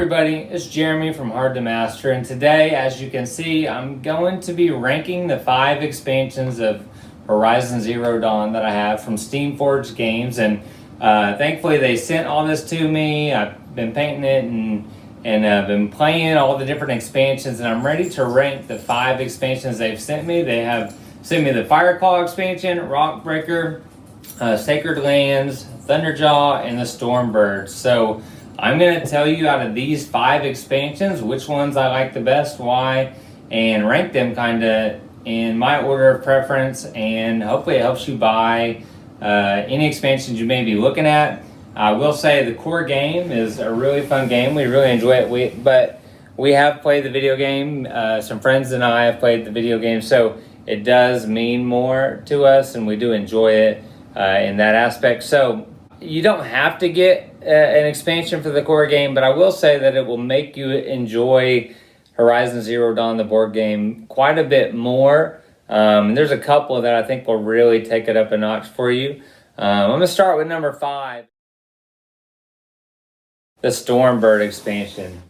everybody, it's Jeremy from Hard to Master, and today, as you can see, I'm going to be ranking the 5 expansions of Horizon Zero Dawn that I have from Steamforged Games, and thankfully they sent all this to me. I've been painting it and I've been playing all the different expansions, and I'm ready to rank the 5 expansions they've sent me. They have sent me the Fireclaw expansion, Rockbreaker, Sacred Lands, Thunderjaw, and the Stormbird. So I'm going to tell you out of these 5 expansions which ones I like the best, why, and rank them kind of in my order of preference, and hopefully it helps you buy any expansions you may be looking at. I will say the core game is a really fun game. We really enjoy it, but we have played the video game. Some friends and I have played the video game, so it does mean more to us, and we do enjoy it in that aspect. So you don't have to get an expansion for the core game, but I will say that it will make you enjoy Horizon Zero Dawn, the board game, quite a bit more. There's a couple that I think will really take it up a notch for you. I'm going to start with number 5, the Stormbird expansion.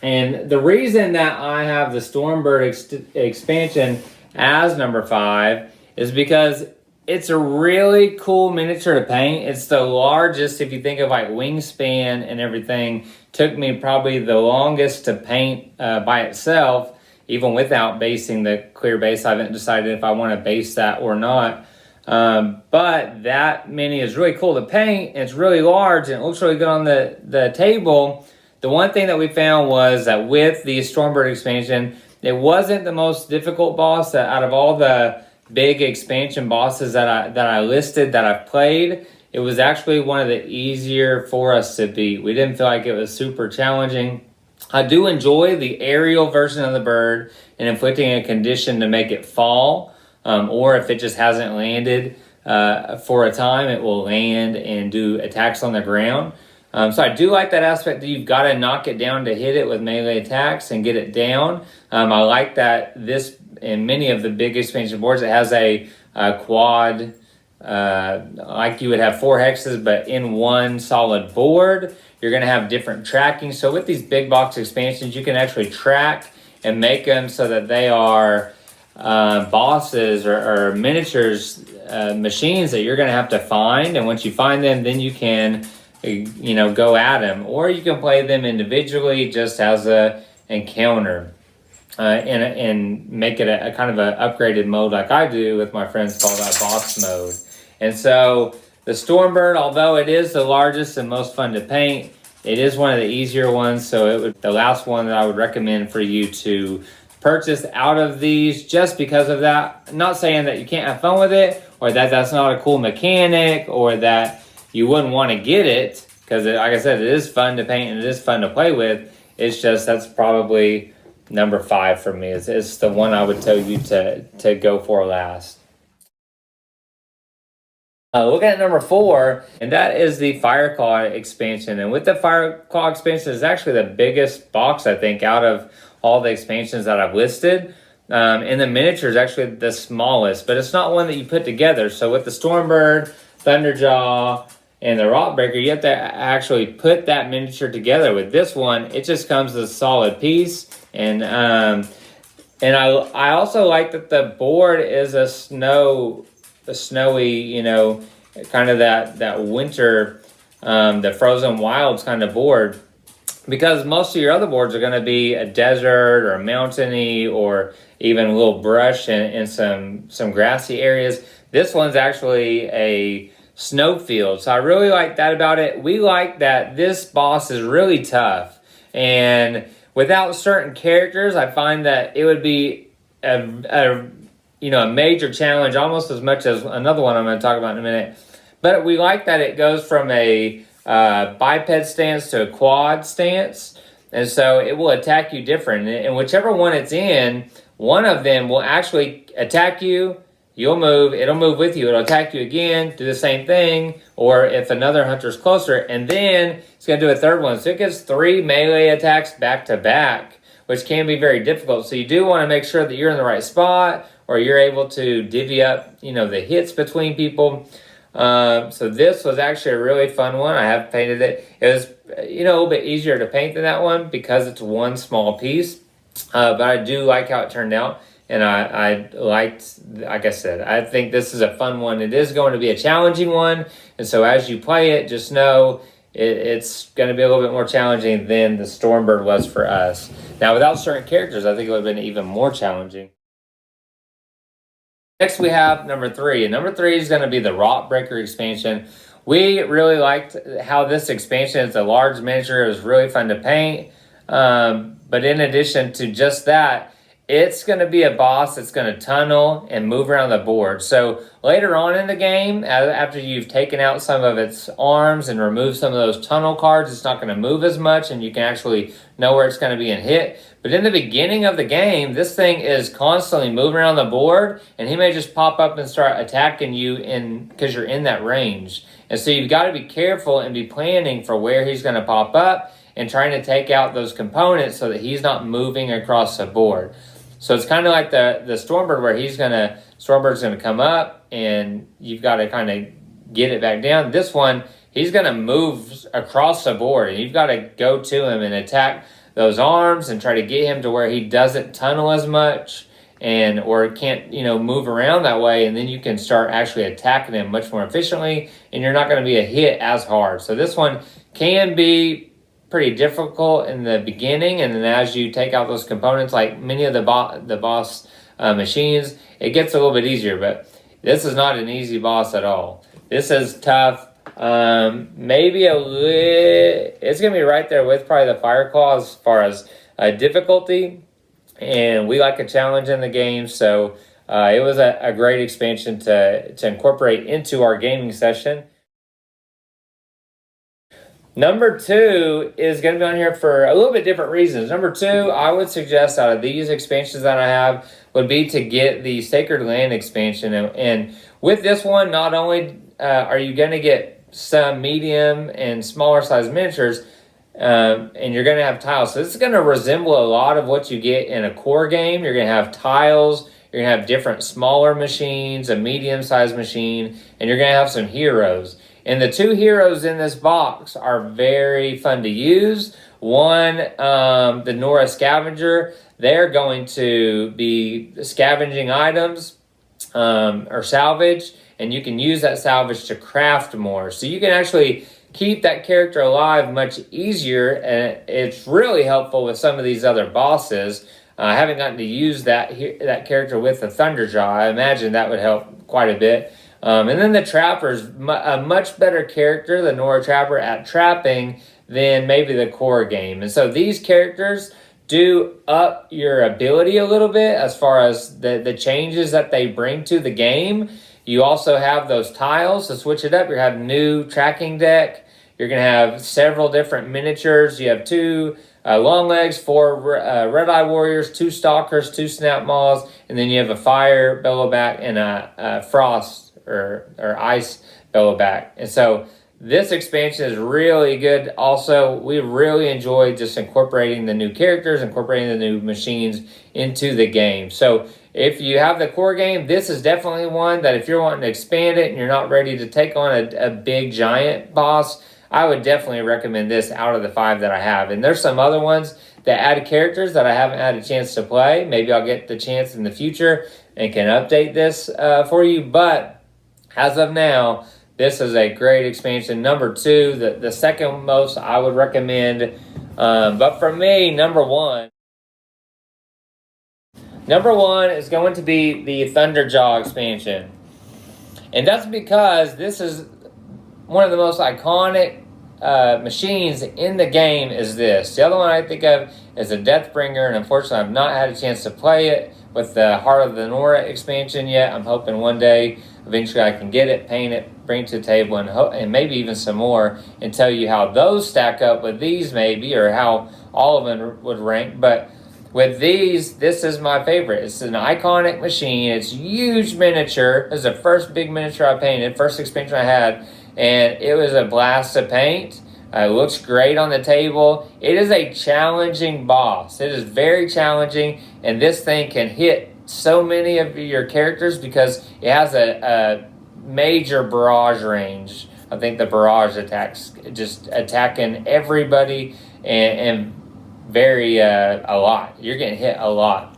And the reason that I have the Stormbird expansion as number 5 is because it's a really cool miniature to paint. It's the largest, if you think of like wingspan and everything. Took me probably the longest to paint by itself, even without basing the clear base. I haven't decided if I want to base that or not. But that mini is really cool to paint. It's really large and it looks really good on the table. The one thing that we found was that with the Stormbird expansion, it wasn't the most difficult boss out of all the big expansion bosses that I listed that I've played. It was actually one of the easier for us to beat. We didn't feel like it was super challenging. I do enjoy the aerial version of the bird and inflicting a condition to make it fall, or if it just hasn't landed for a time, it will land and do attacks on the ground. So I do like that aspect that you've got to knock it down to hit it with melee attacks and get it down. I like that this, in many of the big expansion boards, it has a quad, like you would have 4 hexes, but in one solid board. You're going to have different tracking. So with these big box expansions, you can actually track and make them so that they are bosses or miniatures, machines that you're going to have to find. And once you find them, then you can go at them, or you can play them individually just as a encounter, and make it a kind of an upgraded mode like I do with my friends, called that boss mode. And so the Stormbird, although it is the largest and most fun to paint, it is one of the easier ones. So the last one that I would recommend for you to purchase out of these, just because of that. I'm not saying that you can't have fun with it, or that that's not a cool mechanic, or that you wouldn't want to get it, because like I said, it is fun to paint and it is fun to play with. It's just that's probably number 5 for me. It's the one I would tell you to go for last. Looking at number 4, and that is the Fireclaw expansion. And with the Fireclaw expansion, it's actually the biggest box, I think, out of all the expansions that I've listed. And the miniature is actually the smallest, but it's not one that you put together. So with the Stormbird, Thunderjaw, and the Rockbreaker, you have to actually put that miniature together. With this one, it just comes as a solid piece. And I also like that the board is a snowy, kind of that winter, the Frozen Wilds kind of board. Because most of your other boards are going to be a desert or a mountainy, or even a little brush and some grassy areas. This one's actually a snowfield. So I really like that about it. We like that this boss is really tough, and without certain characters, I find that it would be a major challenge, almost as much as another one I'm going to talk about in a minute. But we like that it goes from a biped stance to a quad stance, and so it will attack you different. And whichever one it's in, one of them will actually attack you. You'll move, it'll move with you, it'll attack you again, do the same thing, or if another hunter's closer, and then it's going to do a third one. So it gets 3 melee attacks back to back, which can be very difficult. So you do want to make sure that you're in the right spot, or you're able to divvy up, the hits between people. So this was actually a really fun one. I have painted it. It a little bit easier to paint than that one because it's one small piece. But I do like how it turned out. And I liked, like I said, I think this is a fun one. It is going to be a challenging one. And so as you play it, just know it's going to be a little bit more challenging than the Stormbird was for us. Now, without certain characters, I think it would have been even more challenging. Next, we have number 3. And number 3 is going to be the Rock Breaker expansion. We really liked how this expansion is a large miniature. It was really fun to paint. But in addition to just that, it's going to be a boss that's going to tunnel and move around the board. So later on in the game, after you've taken out some of its arms and removed some of those tunnel cards, it's not going to move as much and you can actually know where it's going to be and hit. But in the beginning of the game, this thing is constantly moving around the board and he may just pop up and start attacking you because you're in that range. And so you've got to be careful and be planning for where he's going to pop up and trying to take out those components so that he's not moving across the board. So it's kind of like the Stormbird where Stormbird's going to come up and you've got to kind of get it back down. This one, he's going to move across the board and you've got to go to him and attack those arms and try to get him to where he doesn't tunnel as much or can't, move around that way. And then you can start actually attacking him much more efficiently and you're not going to be a hit as hard. So this one can be pretty difficult in the beginning, and then as you take out those components, like many of the boss machines, it gets a little bit easier. But this is not an easy boss at all. This is tough. Maybe it's gonna be right there with probably the Fireclaw as far as difficulty, and we like a challenge in the game, so it was a great expansion to incorporate into our gaming session. Number 2 is going to be on here for a little bit different reasons. Number 2, I would suggest out of these expansions that I have would be to get the Sacred Land expansion. And with this one, not only are you going to get some medium and smaller size miniatures, and you're going to have tiles. So this is going to resemble a lot of what you get in a core game. You're going to have tiles. You're going to have different smaller machines, a medium-sized machine, and you're going to have some heroes. And the 2 heroes in this box are very fun to use. One, the Nora Scavenger, they're going to be scavenging items or salvage, and you can use that salvage to craft more. So you can actually keep that character alive much easier, and it's really helpful with some of these other bosses. I haven't gotten to use that character with the Thunderjaw. I imagine that would help quite a bit. And then the Trapper's a much better character, the Nora Trapper, at trapping than maybe the core game. And so these characters do up your ability a little bit as far as the changes that they bring to the game. You also have those tiles to switch it up. You have new tracking deck. You're going to have several different miniatures. You have 2 long legs, 4 red eye warriors, 2 stalkers, 2 snap maws, and then you have a fire bellowback and a frost or ice bellowback. And so this expansion is really good. Also, we really enjoyed just incorporating the new characters, incorporating the new machines into the game. So if you have the core game, this is definitely one that if you're wanting to expand it and you're not ready to take on a big giant boss, I would definitely recommend this out of the 5 that I have. And there's some other ones that add characters that I haven't had a chance to play. Maybe I'll get the chance in the future and can update this for you. But as of now, this is a great expansion. Number 2, the second most I would recommend. But for me, number 1 is going to be the Thunderjaw expansion. And that's because this is one of the most iconic machines in the game is this. The other one I think of is a Deathbringer, and unfortunately I've not had a chance to play it with the Heart of the Nora expansion yet. I'm hoping one day eventually I can get it, paint it, bring it to the table, and maybe even some more, and tell you how those stack up with these maybe, or how all of them would rank. But with these, this is my favorite. It's an iconic machine. It's huge miniature. This is the first big miniature I painted, first expansion I had, and it was a blast to paint. It looks great on the table. It is a challenging boss. It is very challenging, and this thing can hit so many of your characters because it has a major barrage range I think the barrage attacks, just attacking everybody and very a lot. You're getting hit a lot.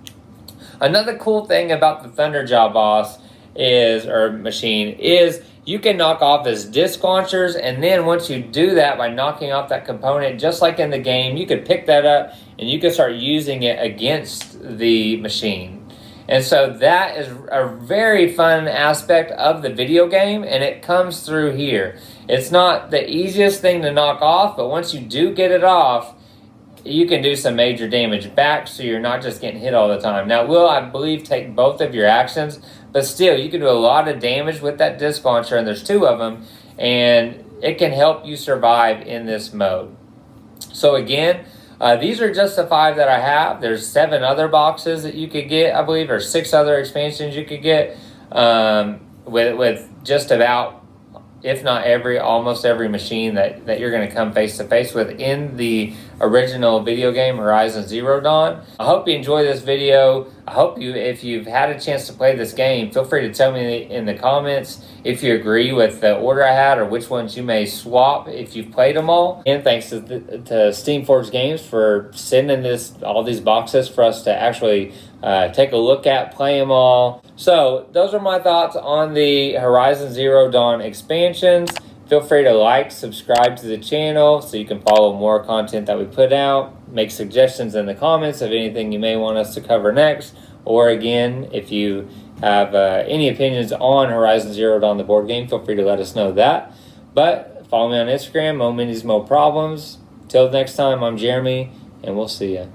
Another cool thing about the Thunderjaw boss machine is you can knock off his disc launchers, and then once you do that by knocking off that component, just like in the game, you could pick that up and you can start using it against the machine. And so that is a very fun aspect of the video game, and it comes through here. It's not the easiest thing to knock off, but once you do get it off, you can do some major damage back, so you're not just getting hit all the time. Now, it will, I believe, take both of your actions, but still, you can do a lot of damage with that disc launcher, and there's 2 of them, and it can help you survive in this mode. So again, these are just the 5 that I have. There's 7 other boxes that you could get, I believe, or 6 other expansions you could get with just about, if not almost every machine that you're going to come face to face with in the original video game Horizon Zero Dawn. I hope you enjoy this video. I hope if you've had a chance to play this game, feel free to tell me in the comments if you agree with the order I had or which ones you may swap if you've played them all. And thanks to Steamforged Games for sending all these boxes for us to actually take a look at, play them all. So those are my thoughts on the Horizon Zero Dawn expansions. Feel free to like, subscribe to the channel so you can follow more content that we put out. Make suggestions in the comments of anything you may want us to cover next. Or again, if you have any opinions on Horizon Zero Dawn, the board game, feel free to let us know that. But follow me on Instagram, Mo Minis Mo Problems. Till next time, I'm Jeremy, and we'll see ya.